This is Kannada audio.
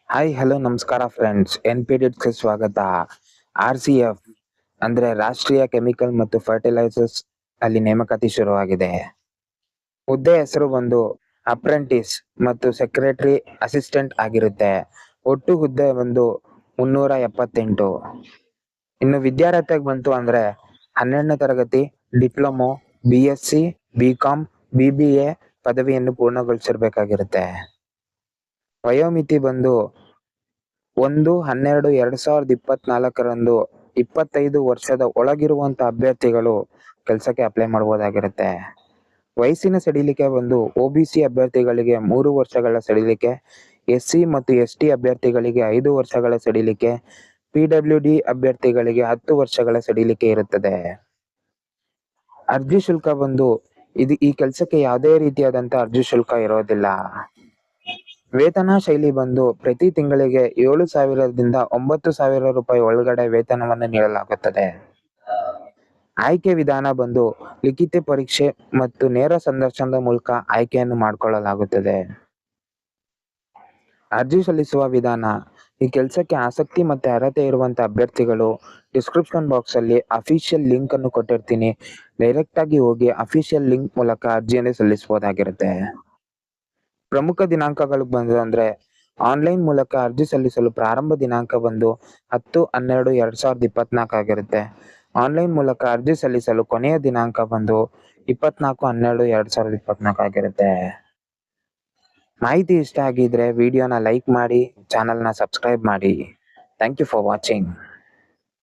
ಹಾಯ್ ಹಲೋ ನಮಸ್ಕಾರ ಫ್ರೆಂಡ್ಸ್, NPDEDಗೆ ಸ್ವಾಗತ. RCF ಅಂದ್ರೆ ರಾಷ್ಟ್ರೀಯ ಕೆಮಿಕಲ್ ಮತ್ತು ಫರ್ಟಿಲೈಸರ್ಸ್ ಅಲ್ಲಿ ನೇಮಕಾತಿ ಶುರುವಾಗಿದೆ. ಹುದ್ದೆ ಹೆಸರು ಬಂದು ಅಪ್ರೆಂಟಿಸ್ ಮತ್ತು ಸೆಕ್ರೆಟರಿ ಅಸಿಸ್ಟೆಂಟ್ ಆಗಿರುತ್ತೆ. ಒಟ್ಟು ಹುದ್ದೆ ಬಂದು 378. ಇನ್ನು ವಿದ್ಯಾರ್ಹತೆಗೆ ಬಂತು ಅಂದ್ರೆ 12ನೇ ತರಗತಿ, ಡಿಪ್ಲೊಮೊ, BSc, BCom, BBA ಪದವಿಯನ್ನು ಪೂರ್ಣಗೊಳಿಸಿರ್ಬೇಕಾಗಿರುತ್ತೆ. ವಯೋಮಿತಿ ಬಂದು 1/12/2024 25 ವರ್ಷದ ಒಳಗಿರುವಂತ ಅಭ್ಯರ್ಥಿಗಳು ಕೆಲಸಕ್ಕೆ ಅಪ್ಲೈ ಮಾಡಬಹುದಾಗಿರುತ್ತೆ. ವಯಸ್ಸಿನ ಸಡಿಲಿಕೆ ಬಂದು OBC ಅಭ್ಯರ್ಥಿಗಳಿಗೆ 3 ವರ್ಷಗಳ ಸಡಿಲಿಕೆ, SC ಮತ್ತು ST ಅಭ್ಯರ್ಥಿಗಳಿಗೆ 5 ವರ್ಷಗಳ ಸಡಿಲಿಕೆ, PWD ಅಭ್ಯರ್ಥಿಗಳಿಗೆ 10 ವರ್ಷಗಳ ಸಡಿಲಿಕೆ ಇರುತ್ತದೆ. ಅರ್ಜಿ ಶುಲ್ಕ ಬಂದು ಈ ಕೆಲಸಕ್ಕೆ ಯಾವುದೇ ರೀತಿಯಾದಂತ ಅರ್ಜಿ ಶುಲ್ಕ ಇರೋದಿಲ್ಲ. ವೇತನ ಶೈಲಿ ಬಂದು ಪ್ರತಿ ತಿಂಗಳಿಗೆ 7,000ದಿಂದ 9,000 ರೂಪಾಯಿ ಒಳಗಡೆ ವೇತನವನ್ನು ನೀಡಲಾಗುತ್ತದೆ. ಆಯ್ಕೆ ವಿಧಾನ ಬಂದು ಲಿಖಿತ ಪರೀಕ್ಷೆ ಮತ್ತು ನೇರ ಸಂದರ್ಶನದ ಮೂಲಕ ಆಯ್ಕೆಯನ್ನು ಮಾಡಿಕೊಳ್ಳಲಾಗುತ್ತದೆ. ಅರ್ಜಿ ಸಲ್ಲಿಸುವ ವಿಧಾನ: ಈ ಕೆಲಸಕ್ಕೆ ಆಸಕ್ತಿ ಮತ್ತೆ ಅರ್ಹತೆ ಇರುವಂತ ಅಭ್ಯರ್ಥಿಗಳು ಡಿಸ್ಕ್ರಿಪ್ಷನ್ ಬಾಕ್ಸ್ ಅಲ್ಲಿ ಅಫಿಷಿಯಲ್ ಲಿಂಕ್ ಅನ್ನು ಕೊಟ್ಟಿರ್ತೀನಿ. ಡೈರೆಕ್ಟ್ ಆಗಿ ಹೋಗಿ ಅಫಿಷಿಯಲ್ ಲಿಂಕ್ ಮೂಲಕ ಅರ್ಜಿಯನ್ನು ಸಲ್ಲಿಸಬಹುದಾಗಿರುತ್ತೆ. ಪ್ರಮುಖ ದಿನಾಂಕಗಳು ಬಂದು ಅಂದ್ರೆ ಆನ್ಲೈನ್ ಮೂಲಕ ಅರ್ಜಿ ಸಲ್ಲಿಸಲು ಪ್ರಾರಂಭ ದಿನಾಂಕ ಬಂದು 10/12/2024 ಆಗಿರುತ್ತೆ. ಆನ್ಲೈನ್ ಮೂಲಕ ಅರ್ಜಿ ಸಲ್ಲಿಸಲು ಕೊನೆಯ ದಿನಾಂಕ ಬಂದು 24/12/2024 ಆಗಿರುತ್ತೆ. ಮಾಹಿತಿ ಇಷ್ಟ ಆಗಿದ್ರೆ ವಿಡಿಯೋನ ಲೈಕ್ ಮಾಡಿ, ಚಾನಲ್ನ ಸಬ್ಸ್ಕ್ರೈಬ್ ಮಾಡಿ. Thank you for watching.